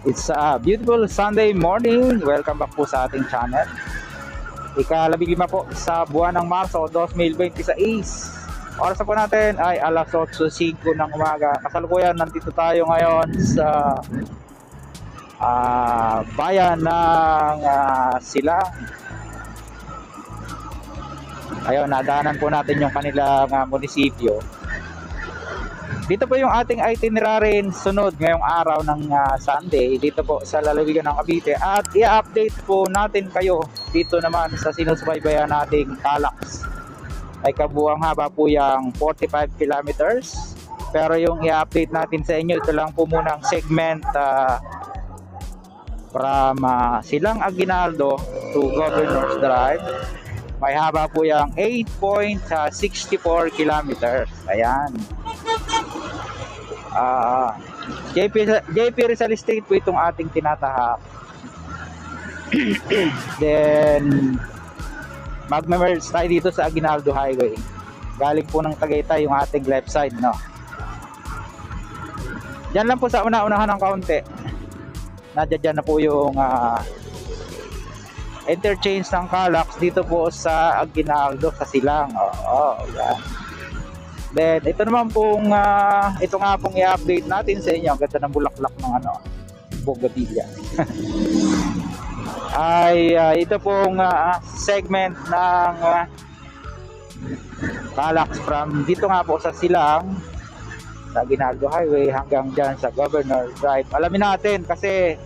It's a beautiful Sunday morning. Welcome back po sa ating channel. Ika-15 po sa buwan ng Marso 2026. Oras po natin ay alas 8:05 ng umaga. Kasalukuyan nandito tayo ngayon sa bayan ng Silang. Ayun, nadaanan po natin yung kanilang munisipyo. Dito po yung ating itinerary sunod ngayong araw ng Sunday dito po sa lalawigan ng Cavite, at i-update po natin kayo dito naman sa sinusubaybayan nating Calax. Ay kabuang haba po yung 45 kilometers, pero yung i-update natin sa inyo, ito lang po munang segment from Silang Aguinaldo to Governor's Drive. May haba po yung 8.64 kilometers. Ayan. JP Rizal State po itong ating tinatahak. Then magme-merge tayo dito sa Aguinaldo Highway. Galing po ng Tagaytay yung ating left side, no? Diyan lang po sa una-unahan ng kaunti. Nadyan na po yung interchange ng Calax dito po sa Aguinaldo sa Silang. Yan. Then ito naman pong ito nga pong i-update natin sa inyo. Ang ganda ng bulaklak ng bougainvillea. Ay ito pong segment ng Calax from dito nga po sa Silang sa Aguinaldo Highway hanggang dyan sa Governor Drive. Alamin natin kasi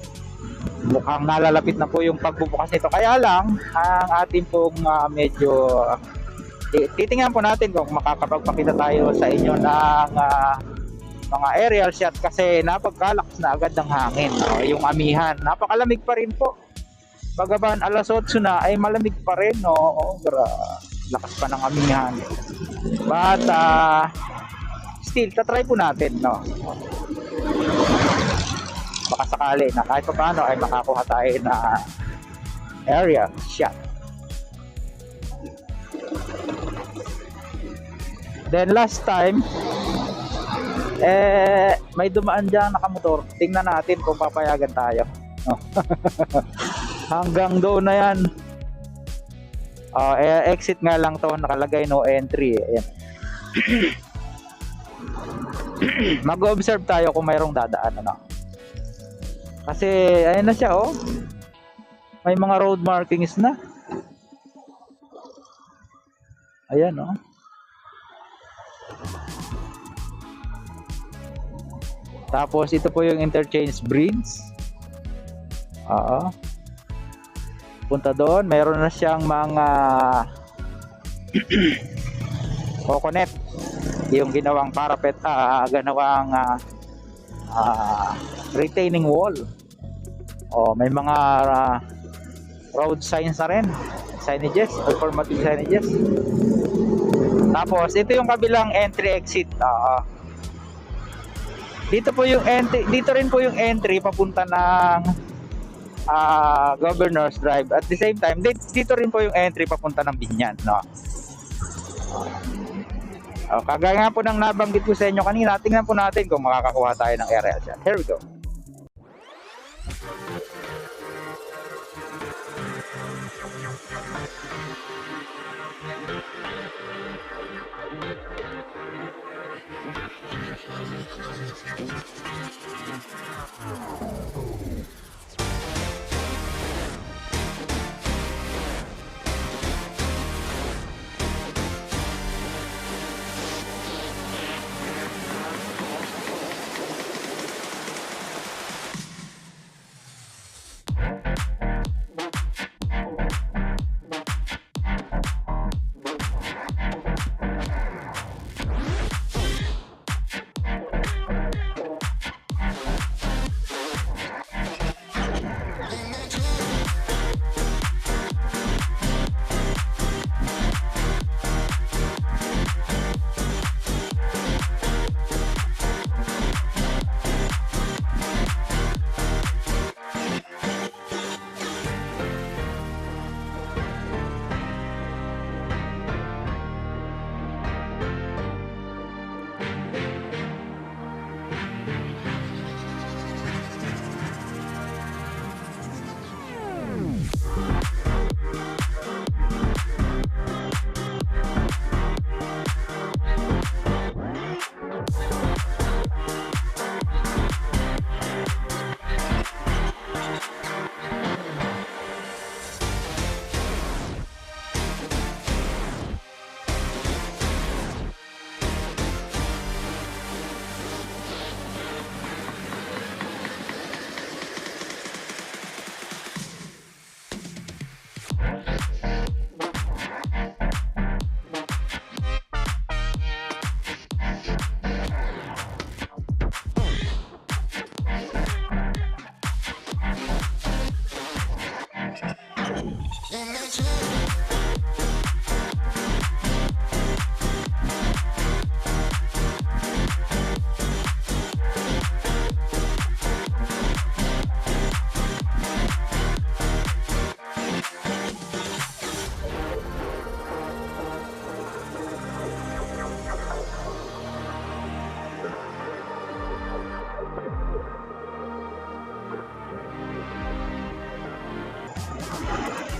mukhang nalalapit na po yung pagbubukas nito. Kaya lang ang ating pong medyo titingnan po natin kung makakapagpakita tayo sa inyo ng mga aerial shot kasi napagkalakas na agad ng hangin. Yung amihan, napakalamig pa rin po. Pagaban alas 8 na ay malamig pa rin. Lakas pa ng amihan. But still, tatry po natin. Baka sakali na kahit pa paano ay makakuha tayo na area shot. Then last time may dumaan dyan nakamotor. Tingnan natin kung papayagan tayo. Hanggang doon na yan. Exit nga lang to, nakalagay no entry. Ayan. Mag-observe tayo kung mayroong dadaan. Kasi ayun na siya, may mga road markings na. Ayan, Tapos ito po yung interchange bridge. Punta doon, mayroon na siyang mga coconut, yung ginawang parapet, ginawang retaining wall. May mga road signs na rin, signages, informative signages. Tapos ito yung kabilang entry exit. Dito po yung entry, dito rin po yung entry papunta ng Governor's Drive. At the same time, dito rin po yung entry papunta ng Binyan, kagaya nga po ng nabanggit ko sa inyo kanina, tingnan po natin kung makakakuha tayo ng aerial shot. Here we go.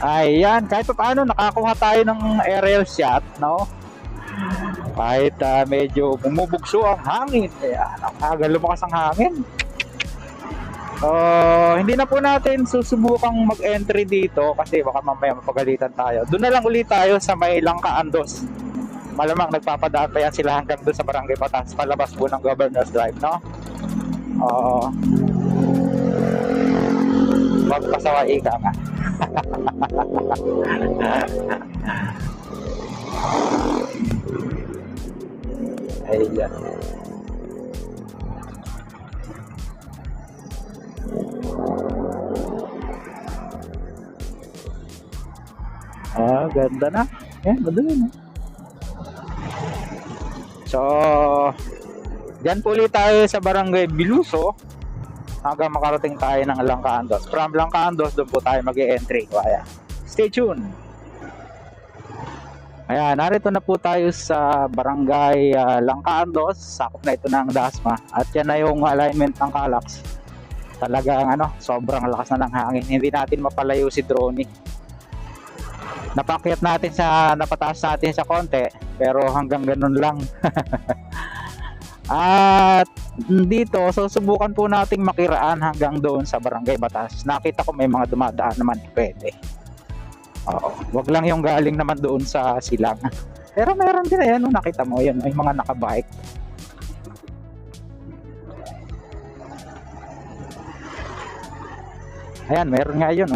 Ayan, kahit pa paano nakakuha tayo ng aerial shot, no? Kahit medyo bumubugso ang hangin. Ayan, lumakas ang hangin. Hindi na po natin susubukang mag-entry dito kasi baka mamaya mapagalitan tayo. Doon na lang ulit tayo sa may Langkaan Dos. Malamang nagpapadaan pa yan sila hanggang doon sa Barangay Batas, palabas po ng Governor's Drive, no? Magpasawai ka nga. Ayan. Ganda na. Ayan, madali na. So, dyan po ulit tayo sa Barangay Biluso hanggang makarating tayo ng Langkaan Dos. From Langkaan Dos, doon po tayo mag-e-entry. Kaya, stay tuned. Ayan, narito na po tayo sa Barangay Langkaan Dos. Sakop na ito ng Dasma. At yan na yung alignment ng Calax. Talagang sobrang lakas na ng hangin. Hindi natin mapalayo si drone. Napakyat natin napataas natin sa konti, pero hanggang ganun lang. At dito, susubukan po nating makiraan hanggang doon sa Barangay Batas. Nakita ko may mga dumadaan naman, pwede. Wag lang yung galing naman doon sa silang. Pero meron din ayan, nakita mo yun, may mga nakabike. Ayan, meron nga yun,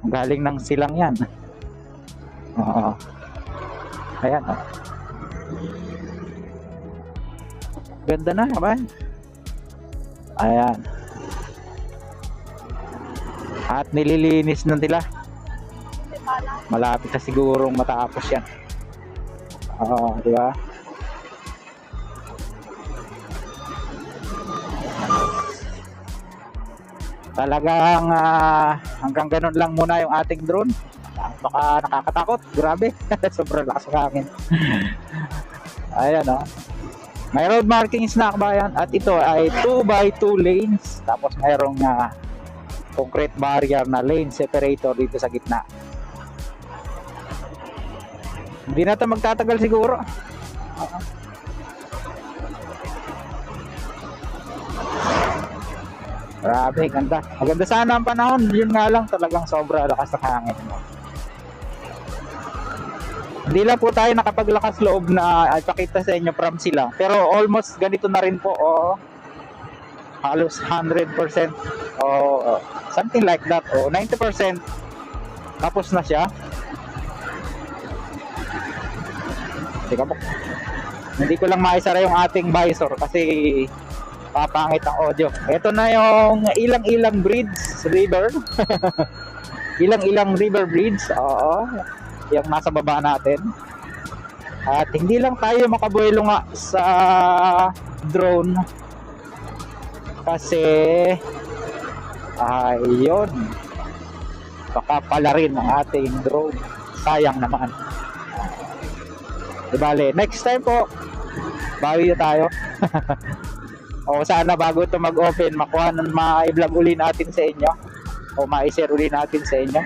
galing ng silang yan. Ayan, ganda na naman. Ayan. At nililinis na nila. Malapit na sigurong matapos yan. Di ba? Talagang hanggang ganun lang muna yung ating drone. Baka nakakatakot, grabe. Sobrang lakas ng hangin. Ayan, may road markings na kabayan at ito ay 2x2 lanes, tapos mayroong concrete barrier na lane separator dito sa gitna. Hindi na ito magtatagal siguro. Grabe, ganda. Maganda sana ang panahon. Yun nga lang, talagang sobra lakas ng hangin. Hindi lang po tayo nakapaglakas loob na ipakita sa inyo from silang. Pero almost ganito na rin po. Halos 100%. Something like that. 90%. Tapos na siya. Teka po. Hindi ko lang maisara yung ating visor kasi papangit ang audio. Ito na yung ilang-ilang bridge river. Ilang-ilang river bridge. Yung nasa baba natin. At hindi lang tayo makabuelo nga sa drone kasi ayun, baka pala rin ang ating drone. Sayang naman. Bale, next time po bawi tayo. Sana bago ito mag-open, makuha ng ma-vlog uli natin sa inyo o ma-share uli natin sa inyo.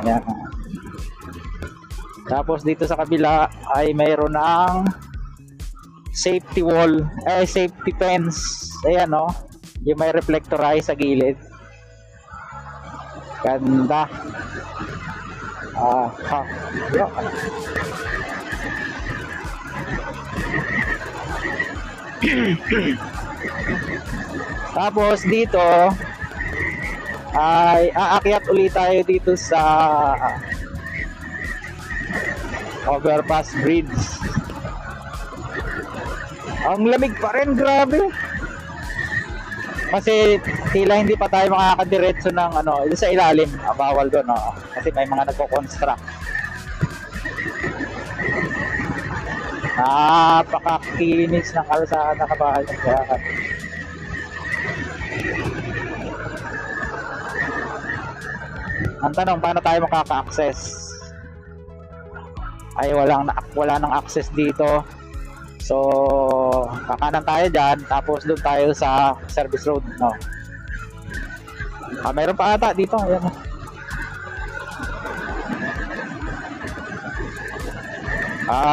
Ayan. Tapos dito sa kabila ay mayroon ng safety wall, safety fence. Ayan, yung may reflectorize sa gilid. Ganda. Tapos dito ay aakyat ulit tayo dito sa overpass bridge. Ang lamig pa rin, grabe. Kasi tila hindi pa tayo makakadiretso ng sa ilalim. Bawal doon, kasi may mga nagko-construct. Napakakinis ng kalsada kabahay ng Bulacan. Ang tanong, paano tayo makaka-access? Ay wala nang access dito. So kakanan tayo dyan, tapos doon tayo sa service road, Meron pa ata dito. Ayan.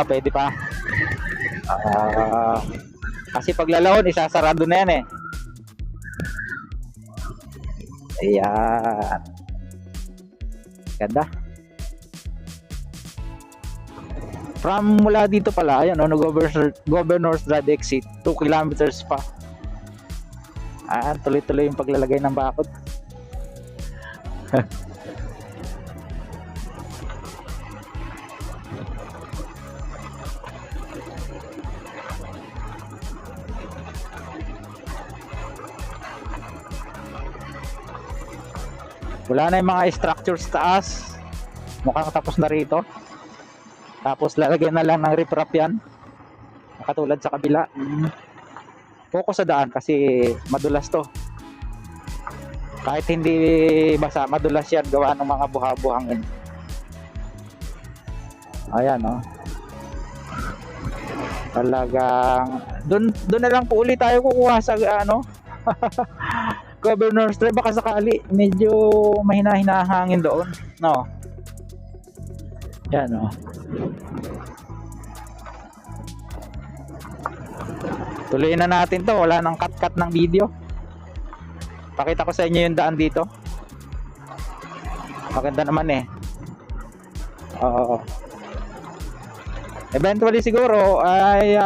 Pwede pa. Kasi paglalahon, isasarado na yan eh. Ayan. Ganda. From mula dito pala, ayan, no, Governor's Drive exit, 2 kilometers pa. Tuloy-tuloy yung paglalagay ng bakod. Wala na yung mga structures taas. Mukhang tapos na rito. Tapos lalagyan na lang ng riprap yan. Katulad sa kabila. Focus sa daan kasi madulas to. Kahit hindi basa, madulas yan gawa ng mga buha-buhangin. Ayan, no. Talagang doon na lang po ulit tayo kukuha sa ano. Governor's Drive, baka sakali medyo mahina-hina hangin doon, no. Yan, no. Tuloyin na natin to, wala nang cut-cut ng video. Pakita ko sa inyo yung daan dito. Maganda naman eh. Eventually siguro ay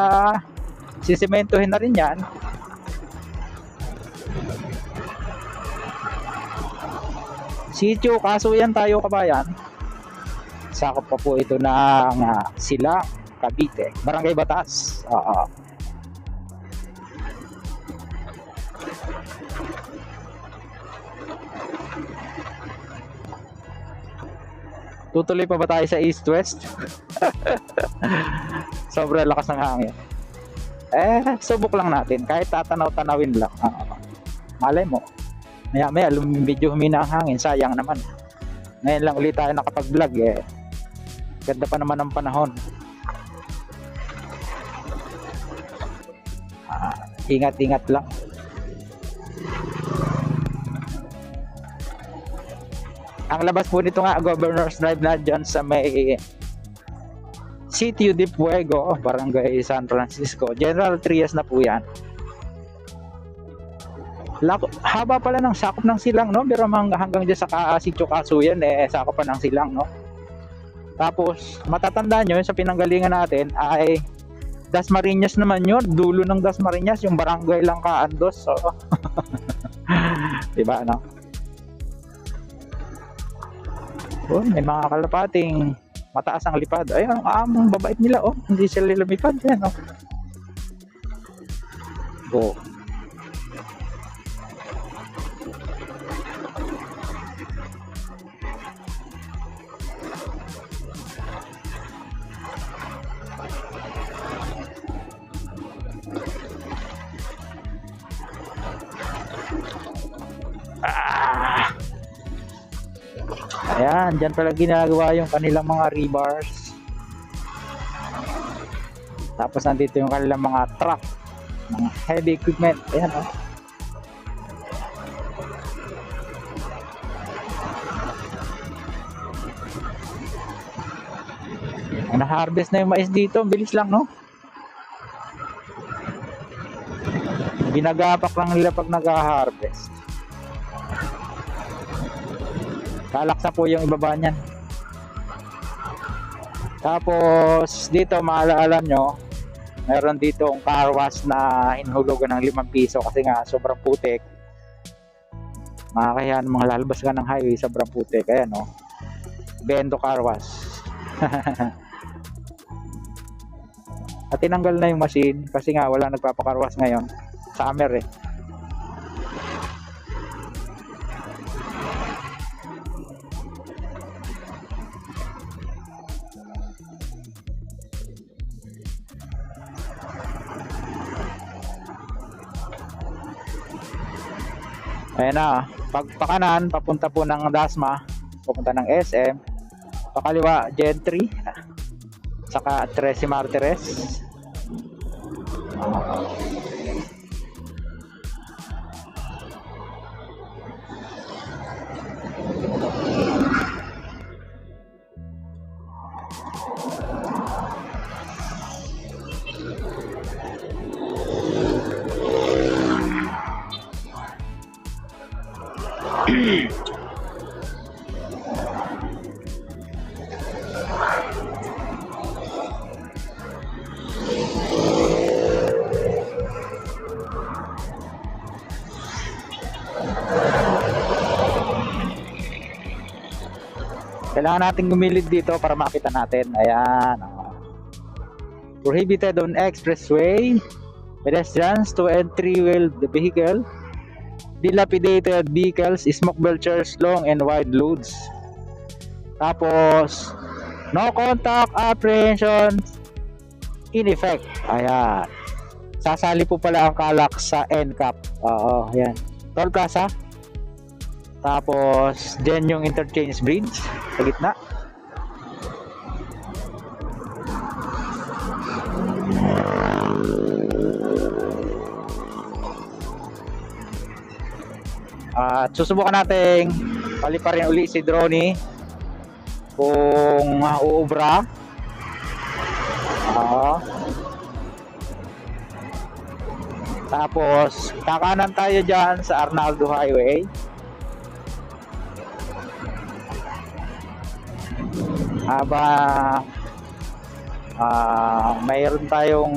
sisimentohin na rin yan. Sitio Casuyan tayo, kabayan. Sakop pa po ito ng Silang, Cavite, Barangay Batas. Tutuloy pa ba tayo sa east-west? Sobrang lakas ng hangin. Subok lang natin. Kahit tatanaw-tanawin lang. Malay mo. Maya-maya, medyo humina ang hangin. Sayang naman. Ngayon lang ulit tayo nakapag-vlog eh. Ganda pa naman ang panahon. Ingat-ingat lang. Ang labas po nito nga, Governor's Drive na dyan sa may Sitio de Fuego, Barangay San Francisco. General Trias na po yan. Haba pala ng sakop ng Silang, no? Pero hanggang dyan sa Sitio Casuyan, sakop pa ng Silang, no? Tapos, matatandaan nyo, sa pinanggalingan natin ay Dasmariñas naman yun. Dulo ng Dasmariñas, yung barangay lang Kaandos. So, diba, no? May mga kalapating mataas ang lipad. Ayun, ang babait nila, hindi sila lumipad. Yan, Go. Ayan, dyan pala ginagawa yung kanilang mga rebars. Tapos nandito yung kanilang mga truck, mga heavy equipment. Ayan, na-harvest na yung mais dito. Bilis lang, no? Ginagapak lang nila pag nag-harvest. Kalaksa po yung ibaba niyan. Tapos dito maalala nyo, meron dito ang car wash na hinulugan ng 5 piso kasi nga sobrang putik. Makakayahan mga lalabas ka ng highway, sobrang putik. Ayan, Bendo car wash. At tinanggal na yung machine kasi nga wala nagpapacar wash ngayon. Summer eh. Ayan na, pagpakanan, papunta po ng Dasma, papunta ng SM, pakaliwa, Gentry, saka 13 Martires. Kailangan natin gumilid dito para makita natin. Ayan. Prohibited on expressway. Pedestrians to and three-wheeled vehicle. Dilapidated vehicles, smoke belchers, long and wide loads. Tapos, no contact apprehension in effect. Ayan. Sasali po pala ang kalak sa NCAP. Oo, ayan. Toll Plaza. Tapos, dyan yung interchange bridge sa gitna. At susubukan nating paliparin uli si Droney kung uubra. Tapos kakanan tayo dyan sa Arnaldo Highway. Mayroon tayong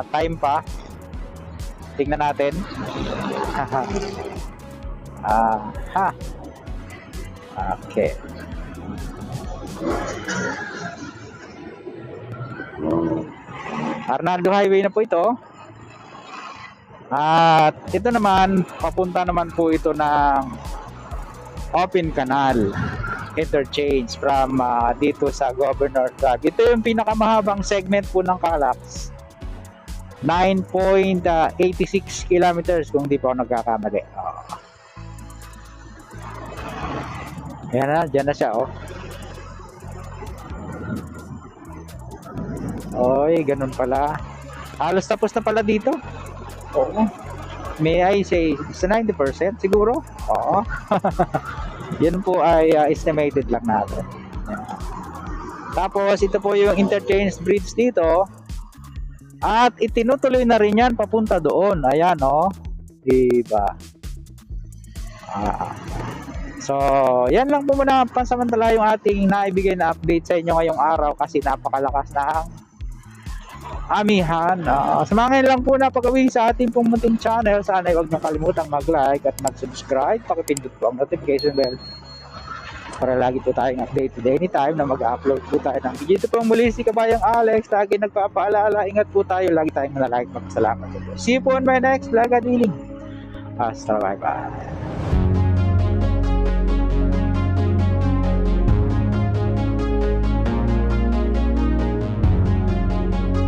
time pa. Tingnan natin. Okay. Arnaldo Highway na po ito. At ito naman, papunta naman po ito ng Open Canal interchange from dito sa Governor Drive. Ito yung pinakamahabang segment po ng Calax. 9.86 kilometers kung di pa ako nagkakamali. Ayan na, dyan na siya, oh. Oy, ganun pala. Halos tapos na pala dito. Oo. May I say, sa 90% siguro? Oo. Yan po ay estimated lang natin. Ayan. Tapos, ito po yung interchange bridge dito. At itinutuloy na rin yan papunta doon. Ayan, oh. Diba? So, yan lang po muna pansamantala yung ating naibigay na update sa inyo ngayong araw kasi napakalakas na ang amihan. Sa mga lang po na pag-uwi sa ating pong munting channel, sana huwag nyo kalimutang mag-like at mag-subscribe. Pakipindot po ang notification bell para lagi po tayong updated anytime na mag-upload po tayo ng video. Ito po muli si Kabayang Alex, lagi nagpapaalala, ingat po tayo, lagi tayong malalagay. Magpasalamat po. See you po on my next vlog at healing. Hasta bye bye.